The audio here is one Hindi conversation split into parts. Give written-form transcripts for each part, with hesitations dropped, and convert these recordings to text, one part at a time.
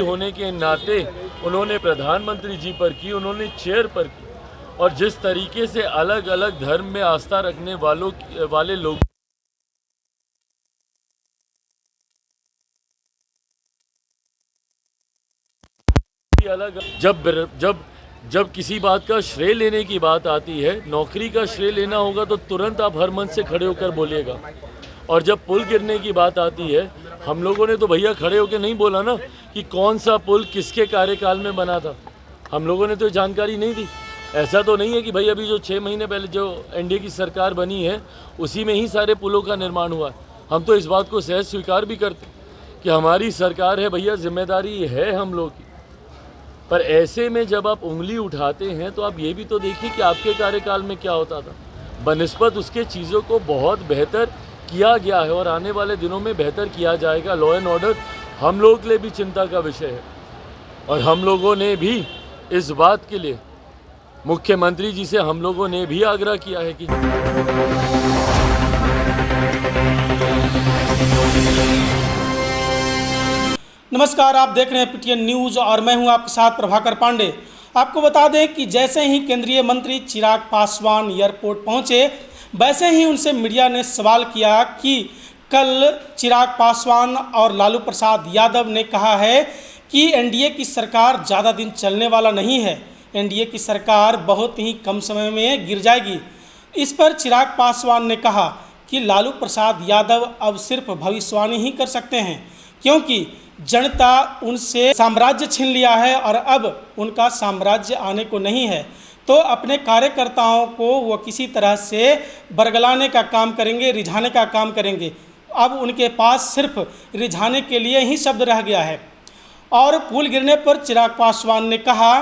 होने के नाते उन्होंने प्रधानमंत्री जी पर की, उन्होंने चेयर पर की, और जिस तरीके से अलग अलग धर्म में आस्था रखने वाले लोग अलग जब किसी बात का श्रेय लेने की बात आती है, नौकरी का श्रेय लेना होगा तो तुरंत आप हर मंच से खड़े होकर बोलिएगा। और जब पुल गिरने की बात आती है, हम लोगों ने तो भैया खड़े होकर नहीं बोला ना कि कौन सा पुल किसके कार्यकाल में बना था। हम लोगों ने तो जानकारी नहीं दी। ऐसा तो नहीं है कि भाई अभी जो 6 महीने पहले जो एनडीए की सरकार बनी है उसी में ही सारे पुलों का निर्माण हुआ। हम तो इस बात को सहज स्वीकार भी करते कि हमारी सरकार है भैया, जिम्मेदारी है हम लोग की। पर ऐसे में जब आप उंगली उठाते हैं तो आप ये भी तो देखिए कि आपके कार्यकाल में क्या होता था। बनिस्बत उसके चीज़ों को बहुत बेहतर किया गया है और आने वाले दिनों में बेहतर किया जाएगा। लॉ एंड ऑर्डर हम लोगों के लिए भी चिंता का विषय है और हम लोगों ने भी इस बात के लिए मुख्यमंत्री जी से हम लोगों ने भी आग्रह किया है कि नमस्कार, आप देख रहे हैं पीटीएन न्यूज़ और मैं हूं आपके साथ प्रभाकर पांडे। आपको बता दें कि जैसे ही केंद्रीय मंत्री चिराग पासवान एयरपोर्ट पहुंचे, वैसे ही उनसे मीडिया ने सवाल किया कि कल चिराग पासवान और लालू प्रसाद यादव ने कहा है कि एनडीए की सरकार ज़्यादा दिन चलने वाला नहीं है, एनडीए की सरकार बहुत ही कम समय में गिर जाएगी। इस पर चिराग पासवान ने कहा कि लालू प्रसाद यादव अब सिर्फ भविष्यवाणी ही कर सकते हैं, क्योंकि जनता उनसे साम्राज्य छीन लिया है और अब उनका साम्राज्य आने को नहीं है। तो अपने कार्यकर्ताओं को वो किसी तरह से बरगलाने का काम करेंगे, रिझाने का काम करेंगे। अब उनके पास सिर्फ रिझाने के लिए ही शब्द रह गया है। और पुल गिरने पर चिराग पासवान ने कहा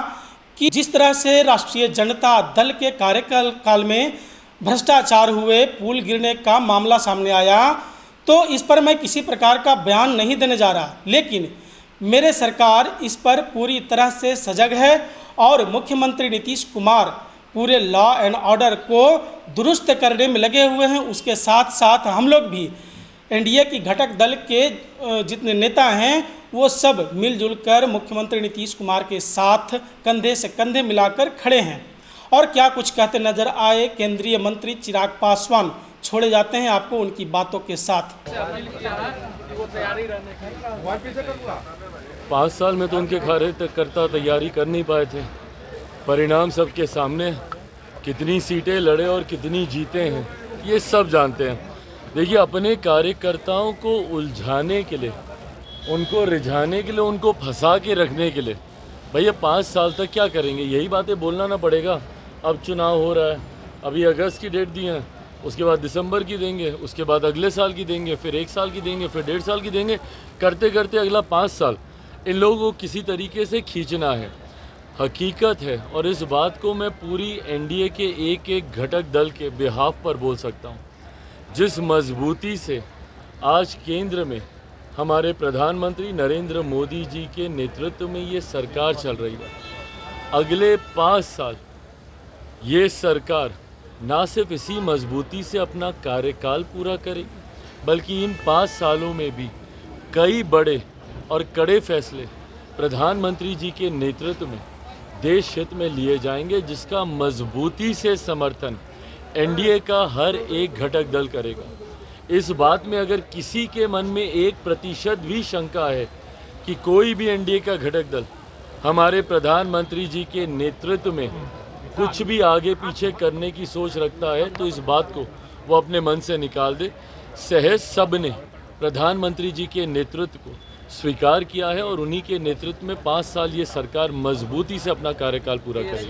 कि जिस तरह से राष्ट्रीय जनता दल के कार्यकाल में भ्रष्टाचार हुए, पुल गिरने का मामला सामने आया, तो इस पर मैं किसी प्रकार का बयान नहीं देने जा रहा, लेकिन मेरे सरकार इस पर पूरी तरह से सजग है और मुख्यमंत्री नीतीश कुमार पूरे लॉ एंड ऑर्डर को दुरुस्त करने में लगे हुए हैं। उसके साथ साथ हम लोग भी एनडीए की घटक दल के जितने नेता हैं वो सब मिलजुल कर मुख्यमंत्री नीतीश कुमार के साथ कंधे से कंधे मिलाकर खड़े हैं। और क्या कुछ कहते नजर आए केंद्रीय मंत्री चिराग पासवान, छोड़े जाते हैं आपको उनकी बातों के साथ। 5 साल में तो उनके कार्यकर्ता तैयारी कर नहीं पाए थे। परिणाम सबके सामने, कितनी सीटें लड़े और कितनी जीते हैं ये सब जानते हैं। देखिए, अपने कार्यकर्ताओं को उलझाने के लिए, उनको रिझाने के लिए, उनको फंसा के रखने के लिए भैया 5 साल तक क्या करेंगे, यही बातें बोलना ना पड़ेगा। अब चुनाव हो रहा है, अभी अगस्त की डेट दी है, उसके बाद दिसंबर की देंगे, उसके बाद अगले साल की देंगे, फिर 1 साल की देंगे, फिर 1.5 साल की देंगे, करते करते अगला 5 साल इन लोगों को किसी तरीके से खींचना है। हकीकत है, और इस बात को मैं पूरी एनडीए के एक एक घटक दल के बिहाफ पर बोल सकता हूँ। जिस मजबूती से आज केंद्र में हमारे प्रधानमंत्री नरेंद्र मोदी जी के नेतृत्व में ये सरकार चल रही है, अगले 5 साल ये सरकार ना सिर्फ इसी मजबूती से अपना कार्यकाल पूरा करेगी, बल्कि इन 5 सालों में भी कई बड़े और कड़े फैसले प्रधानमंत्री जी के नेतृत्व में देश हित में लिए जाएंगे, जिसका मजबूती से समर्थन एनडीए का हर एक घटक दल करेगा। इस बात में अगर किसी के मन में 1% भी शंका है कि कोई भी एनडीए का घटक दल हमारे प्रधानमंत्री जी के नेतृत्व में कुछ भी आगे पीछे करने की सोच रखता है, तो इस बात को वो अपने मन से निकाल दे। सहज सब ने प्रधानमंत्री जी के नेतृत्व को स्वीकार किया है और उन्हीं के नेतृत्व में 5 साल ये सरकार मजबूती से अपना कार्यकाल पूरा करेगी।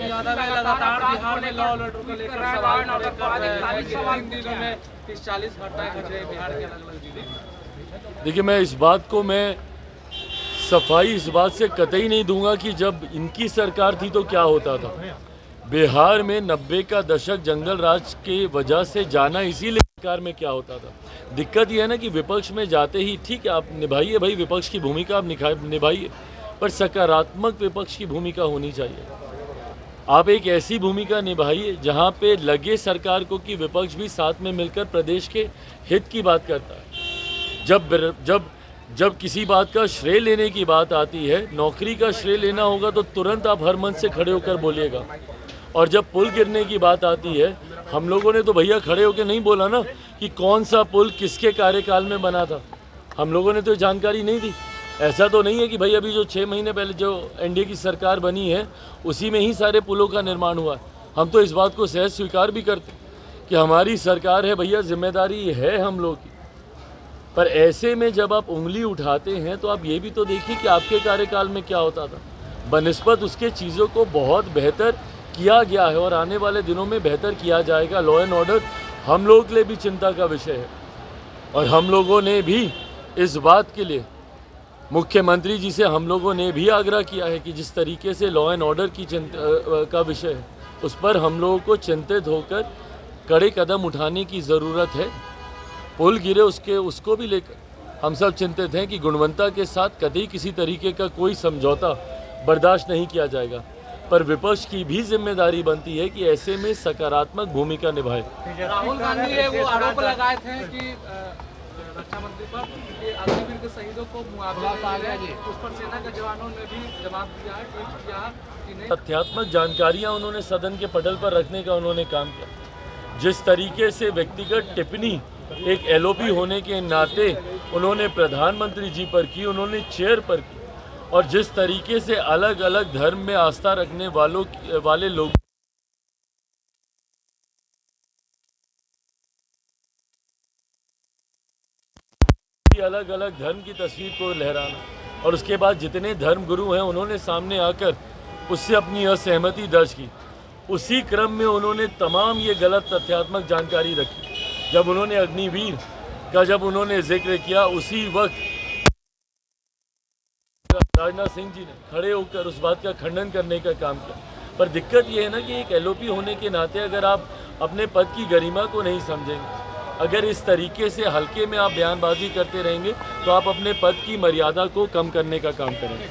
देखिए, मैं इस बात को सफाई इस बात से कतई नहीं दूंगा कि जब इनकी सरकार थी तो क्या होता था। बिहार में 90 का दशक जंगल राज के वजह से जाना, इसीलिए सरकार में क्या होता था। दिक्कत यह है ना कि विपक्ष में जाते ही ठीक है, आप निभाइए भाई विपक्ष की भूमिका, आप निभाइए, पर सकारात्मक विपक्ष की भूमिका होनी चाहिए। आप एक ऐसी भूमिका निभाइए जहां पे लगे सरकार को कि विपक्ष भी साथ में मिलकर प्रदेश के हित की बात करता है। जब किसी बात का श्रेय लेने की बात आती है, नौकरी का श्रेय लेना होगा तो तुरंत आप हर मंच से खड़े होकर बोलिएगा। और जब पुल गिरने की बात आती है, हम लोगों ने तो भैया खड़े होकर नहीं बोला ना कि कौन सा पुल किसके कार्यकाल में बना था। हम लोगों ने तो जानकारी नहीं दी। ऐसा तो नहीं है कि भाई अभी जो 6 महीने पहले जो एनडीए की सरकार बनी है उसी में ही सारे पुलों का निर्माण हुआ है। हम तो इस बात को सहज स्वीकार भी करते कि हमारी सरकार है भैया, जिम्मेदारी है हम लोग की। पर ऐसे में जब आप उंगली उठाते हैं तो आप ये भी तो देखिए कि आपके कार्यकाल में क्या होता था। बनिस्बत उसके चीज़ों को बहुत बेहतर किया गया है और आने वाले दिनों में बेहतर किया जाएगा। लॉ एंड ऑर्डर हम लोगों के लिए भी चिंता का विषय है और हम लोगों ने भी इस बात के लिए मुख्यमंत्री जी से हम लोगों ने भी आग्रह किया है कि जिस तरीके से लॉ एंड ऑर्डर की चिंता का विषय है उस पर हम लोगों को चिंतित होकर कड़े कदम उठाने की ज़रूरत है। पुल गिरे उसको भी लेकर हम सब चिंतित हैं कि गुणवत्ता के साथ कभी किसी तरीके का कोई समझौता बर्दाश्त नहीं किया जाएगा। पर विपक्ष की भी जिम्मेदारी बनती है कि ऐसे में सकारात्मक भूमिका निभाए। राहुल गांधी ने वो आरोप लगाए थे कि रक्षा मंत्री पर कि अग्निवीर के शहीदों को मुआवजा पा गया, उस पर सेना के जवानों ने भी जवाब दिया है, ट्वीट किया कि नहीं। तथ्यात्मक जानकारियां उन्होंने सदन के पटल पर रखने का उन्होंने काम किया। जिस तरीके से व्यक्तिगत टिप्पणी एक एलओपी होने के नाते उन्होंने प्रधानमंत्री जी पर की, उन्होंने चेयर पर की, और जिस तरीके से अलग अलग धर्म में आस्था रखने वाले लोग अलग अलग धर्म की तस्वीर को लहराना और उसके बाद जितने धर्म गुरु हैं उन्होंने सामने आकर उससे अपनी असहमति दर्ज की। उसी क्रम में उन्होंने तमाम ये गलत तथ्यात्मक जानकारी रखी। जब उन्होंने अग्निवीर का उन्होंने जिक्र किया, उसी वक्त राजनाथ सिंह जी ने खड़े होकर उस बात का खंडन करने का काम किया। पर दिक्कत ये है ना कि एक एलओपी होने के नाते अगर आप अपने पद की गरिमा को नहीं समझेंगे, अगर इस तरीके से हल्के में आप बयानबाजी करते रहेंगे तो आप अपने पद की मर्यादा को कम करने का काम करेंगे।